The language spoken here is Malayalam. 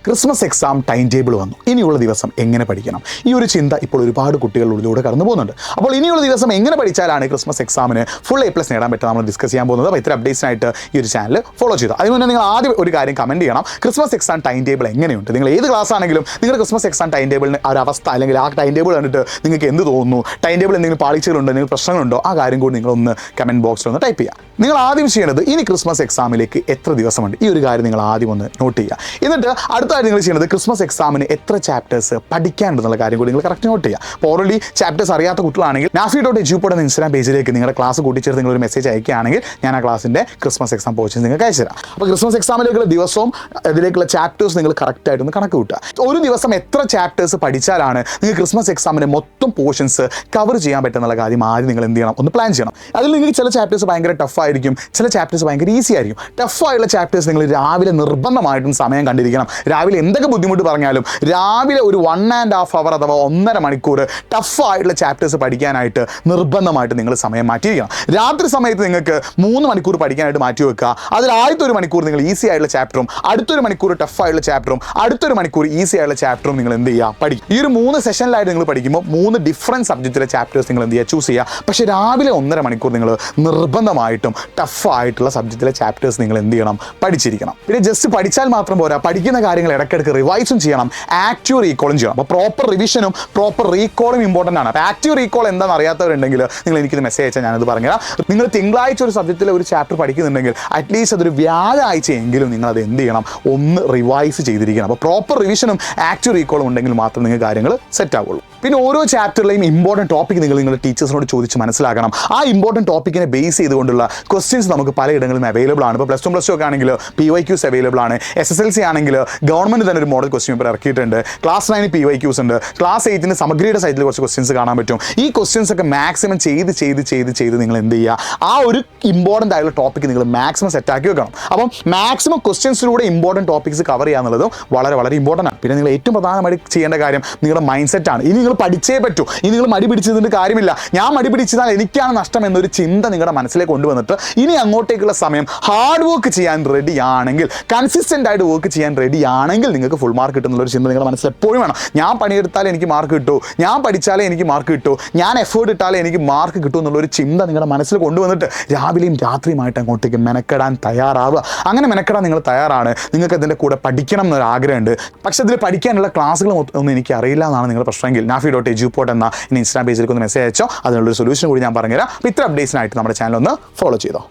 ക്രിസ്മസ് എക്സാം ടൈം ടേബിൾ വന്നു. ഇനിയുള്ള ദിവസം എങ്ങനെ പഠിക്കണം? ഈ ഒരു ചിന്ത ഇപ്പോൾ ഒരുപാട് കുട്ടികളിലൂടെ കടന്നു പോകുന്നുണ്ട്. അപ്പോൾ ഇനിയുള്ള ദിവസം എങ്ങനെ പഠിച്ചാലാണ് ക്രിസ്മസ് എക്സാമിന് ഫുൾ A+ നേടാൻ പറ്റുക നമ്മൾ ഡിസ്കസ് ചെയ്യാൻ പോകുന്നത്. അപ്പോൾ ഇത്ര അപ്ഡേറ്റ്സിനായിട്ട് ഈ ഒരു ചാനൽ ഫോളോ ചെയ്തു. അതിനുമുന്നേ നിങ്ങൾ ആദ്യം ഒരു കാര്യം കമൻറ്റ് ചെയ്യണം. ക്രിസ്മസ് എക്സാം ടൈം ടേബിൾ എങ്ങനെയുണ്ട്? നിങ്ങൾ ഏത് ക്ലാസ് ആണെങ്കിലും നിങ്ങളുടെ ക്രിസ്മസ് എക്സാം ടൈം ടേബിളിന് ഒരു അവസ്ഥ അല്ലെങ്കിൽ ആ ടൈം ടേബിൾ കണ്ടിട്ട് നിങ്ങൾക്ക് എന്ത് തോന്നുന്നു, ടൈം ടേബിൾ എന്തെങ്കിലും പാളിച്ചകളുണ്ടോ, എന്തെങ്കിലും പ്രശ്നങ്ങളുണ്ടോ, ആ കാര്യം കൂടി നിങ്ങളൊന്ന് കമൻറ്റ് ബോക്സിൽ ഒന്ന് ടൈപ്പ് ചെയ്യുക. നിങ്ങൾ ആദ്യം ചെയ്യേണ്ടത് ഇനി ക്രിസ്മസ് എക്സാമിലേക്ക് എത്ര ദിവസമുണ്ട്, ഈ ഒരു കാര്യം നിങ്ങൾ ആദ്യം ഒന്ന് നോട്ട് ചെയ്യുക. എന്നിട്ട് അടുത്തായിട്ട് നിങ്ങൾ ചെയ്യേണ്ടത് ക്രിസ്മസ് എക്സാമിന് എത്ര ചാപ്റ്റേഴ്സ് പഠിക്കാനുണ്ടെന്നുള്ള കാര്യം കൂടി നിങ്ങൾ കറക്റ്റ് നോട്ട് ചെയ്യുക. അപ്പോൾ ഓൾറെഡി ചാപ്റ്റേഴ്സ് അറിയാത്ത കുട്ടികളാണെങ്കിൽ nafi.edu എന്ന ഇൻസ്റ്റാഗ്രാം പേജിലേക്ക് നിങ്ങളുടെ ക്ലാസ് കൂട്ടിച്ചേർത്ത് നിങ്ങളൊരു മെസ്സേജ് അയക്കുകയാണെങ്കിൽ ഞാൻ ആ ക്ലാസ്സിൻ്റെ ക്രിസ്മസ് എക്സാം പോർഷൻസ് നിങ്ങൾക്ക് അയച്ചു തരാം. അപ്പോൾ ക്രിസ്മസ് എക്സാമിലേക്കുള്ള ദിവസവും ഇതിലേക്കുള്ള ചാപ്റ്റേഴ്സ് നിങ്ങൾ കറക്റ്റായിട്ടൊന്ന് കണക്ക് കൂട്ടുക. ഒരു ദിവസം എത്ര ചാപ്റ്റേഴ്സ് പഠിച്ചാലാണ് നിങ്ങൾക്ക് ക്രിസ്മസ് എക്സാമിൻ്റെ മൊത്തം പോർഷൻസ് കവർ ചെയ്യാൻ പറ്റുന്നുള്ള കാര്യം ആദ്യം നിങ്ങൾ എന്ത് ചെയ്യണം, ഒന്ന് പ്ലാൻ ചെയ്യണം. അതിൽ നിങ്ങൾക്ക് ചില ചാപ്റ്റേഴ്സ് ഭയങ്കര ടഫായിരിക്കും, ചില ചാപ്റ്റേഴ്സ് ഭയങ്കര ഈസി ആയിരിക്കും. ടഫായുള്ള ചാപ്റ്റേഴ്സ് നിങ്ങൾ രാവിലെ നിർബന്ധമായിട്ടും സമയം കണ്ടിരിക്കണം. രാവിലെ എന്തൊക്കെ ബുദ്ധിമുട്ട് പറഞ്ഞാലും രാവിലെ ഒരു 1.5 hour അഥവാ 1.5 മണിക്കൂർ ടഫായിട്ടുള്ള ചാപ്റ്റേഴ്സ് പഠിക്കാനായിട്ട് നിർബന്ധമായിട്ട് നിങ്ങൾ സമയം മാറ്റിയിരിക്കണം. രാത്രി സമയത്ത് നിങ്ങൾക്ക് 3 മണിക്കൂർ പഠിക്കാനായിട്ട് മാറ്റി വെക്കുക. അതിൽ ആദ്യത്തെ 1 മണിക്കൂർ നിങ്ങൾ ഈസി ആയിട്ടുള്ള ചാപ്റ്ററും അടുത്തൊരു മണിക്കൂർ ടഫായിട്ടുള്ള ചാപ്റ്ററും അടുത്തൊരു മണിക്കൂർ ഈസി ആയിട്ടുള്ള ചാപ്റ്ററും നിങ്ങൾ എന്ത് ചെയ്യുക, പഠിക്കും. ഈ ഒരു 3 സെഷനിലായിട്ട് നിങ്ങൾ പഠിക്കുമ്പോൾ 3 ഡിഫറൻറ്റ് സബ്ജക്റ്റിലെ ചാപ്റ്റേഴ്സ് നിങ്ങൾ എന്ത് ചെയ്യുക, ചൂസ് ചെയ്യുക. പക്ഷേ രാവിലെ 1.5 മണിക്കൂർ നിങ്ങൾ നിർബന്ധമായിട്ടും ടഫായിട്ടുള്ള സബ്ജക്റ്റിലെ ചാപ്റ്റേഴ്സ് നിങ്ങൾ എന്ത് ചെയ്യണം, പഠിച്ചിരിക്കണം. പിന്നെ ജസ്റ്റ് പഠിച്ചാൽ മാത്രം പോരാ, പഠിക്കുന്ന കാര്യങ്ങൾ ഇടയ്ക്കിടയ്ക്ക് റിവൈസും ചെയ്യണം, ആക്റ്റീവ് റീകോളും ചെയ്യണം. അപ്പോൾ പ്രോപ്പർ റിവിഷനും പ്രോപ്പർ റീകോളും ഇമ്പോർട്ടൻ്റ് ആണ്. അപ്പോൾ ആക്റ്റീവ് റീകോൾ എന്താണെന്ന് അറിയാത്തവരുണ്ടെങ്കിൽ നിങ്ങൾ എനിക്കിത് മെസ്സേജ് അയച്ചാൽ ഞാനത് പറഞ്ഞുതരാം. നിങ്ങൾ തിങ്കളാഴ്ച ഒരു സബ്ജക്റ്റിലെ ഒരു ചാപ്റ്റർ പഠിക്കുന്നുണ്ടെങ്കിൽ അറ്റ്ലീസ്റ്റ് അതൊരു വ്യാഴാഴ്ചയെങ്കിലും നിങ്ങളത് എന്ത് ചെയ്യണം, ഒന്ന് റിവൈസ് ചെയ്തിരിക്കണം. അപ്പോൾ പ്രോപ്പർ റിവിഷനും ആക്റ്റീവ് റീകോളും ഉണ്ടെങ്കിൽ മാത്രം നിങ്ങൾക്ക് കാര്യങ്ങൾ സെറ്റ് ആവുള്ളൂ. പിന്നെ ഓരോ ചാപ്റ്ററിലെയും ഇമ്പോർട്ടൻറ്റ് ടോപ്പിക് നിങ്ങളുടെ ടീച്ചേഴ്സിനോട് ചോദിച്ച് മനസ്സിലാക്കണം. ആ ഇമ്പോർട്ടൻറ്റ് ടോപ്പിക്കിനെ ബേസ് ചെയ്തുകൊണ്ടുള്ള ക്വസ്റ്റ്യൻസ് നമുക്ക് പലയിടങ്ങളിലും അവൈലബിൾ ആണ്. ഇപ്പോൾ +2 +2 ഒക്കെ ആണെങ്കിൽ PYQs അവൈലബിൾ ആണ്. SSLC ആണെങ്കിൽ ഗവൺമെൻറ് തന്നെ ഒരു മോഡൽ ക്വസ്റ്റ്യൻ പേപ്പർ ഇറക്കിയിട്ടുണ്ട്. ക്ലാസ് 9 PYQs ഉണ്ട്. ക്ലാസ് 8 സമഗ്രയുടെ സൈറ്റിൽ കുറച്ച് ക്വസ്റ്റ്യൻസ് കാണാൻ പറ്റും. ഈ ക്വസ്റ്റ്യൻസ് ഒക്കെ മാക്സിമം ചെയ്ത് നിങ്ങൾ എന്ത് ചെയ്യുക, ആ ഒരു ഇമ്പോർട്ടൻ്റ് ആയിട്ടുള്ള ടോപ്പിക്ക് നിങ്ങൾ മാക്സിമം സെറ്റാക്കി വെക്കണം. അപ്പം മാക്സിമം ക്വസ്റ്റ്യൻസിലൂടെ ഇമ്പോർട്ടൻറ്റ് ടോപ്പിക്സ് കവർ ചെയ്യുക എന്നുള്ളതും വളരെ വളരെ ഇമ്പോർട്ടൻ്റ് ആണ്. പിന്നെ നിങ്ങൾ ഏറ്റവും പ്രധാനമായിട്ട് ചെയ്യേണ്ട കാര്യം നിങ്ങളുടെ മൈൻഡ് സെറ്റാണ്. ഇനി നിങ്ങൾ പഠിച്ചേ പറ്റൂ. ഇനി നിങ്ങൾ മടി പിടിച്ചതിൻ്റെ കാര്യമില്ല. ഞാൻ മടി പിടിച്ചതാൽ എനിക്കാണ് നഷ്ടം എന്നൊരു ചിന്ത നിങ്ങളുടെ മനസ്സിലേക്ക് കൊണ്ടുവന്നിട്ട് ഇനി അങ്ങോട്ടേക്കുള്ള സമയം ഹാർഡ് വർക്ക് ചെയ്യാൻ റെഡി ആണെങ്കിൽ, കൺസിസ്റ്റൻ്റ് ആയിട്ട് വർക്ക് ചെയ്യാൻ റെഡി ആണെങ്കിൽ നിങ്ങൾക്ക് ഫുൾ മാർക്ക് കിട്ടുന്നുള്ളൊരു ചിന്ത നിങ്ങളുടെ മനസ്സിൽ എപ്പോഴും വേണം. ഞാൻ പണിയെടുത്താലേ എനിക്ക് മാർക്ക് കിട്ടൂ, ഞാൻ പഠിച്ചാലേ എനിക്ക് മാർക്ക് കിട്ടൂ, ഞാൻ എഫേർട്ട് ഇട്ടാലേ എനിക്ക് മാർക്ക് കിട്ടും എന്നുള്ളൊരു ചിന്ത നിങ്ങളുടെ മനസ്സിൽ കൊണ്ടുവന്നിട്ട് രാവിലെയും രാത്രിയുമായിട്ട് അങ്ങോട്ടേക്ക് മെനക്കെടാൻ തയ്യാറാവുക. അങ്ങനെ മെനക്കെടാൻ നിങ്ങൾ തയ്യാറാണ്, നിങ്ങൾക്ക് അതിൻ്റെ കൂടെ പഠിക്കണം എന്നൊരു ആഗ്രഹമുണ്ട്. പക്ഷേ ഇതിൽ പഠിക്കാനുള്ള ക്ലാസ്സുകൾ ഒന്നും എനിക്ക് അറിയില്ല എന്നാണ് നിങ്ങളുടെ പ്രശ്നമെങ്കിൽ nafi.edu എന്ന ഇൻസ്റ്റാഗ്രാം പേജിലേക്ക് ഒന്ന് മെസ്സേജ് അയച്ചോ. അതിനുള്ളൊരു സൊല്യൂഷൻ കൂടി ഞാൻ പറഞ്ഞുതരാം. അപ്പോൾ ഇത്ര അപ്ഡേറ്റ്സിനായിട്ട് നമ്മുടെ ചാനൽ ഒന്ന് ഫോളോ ചെയ്തോ.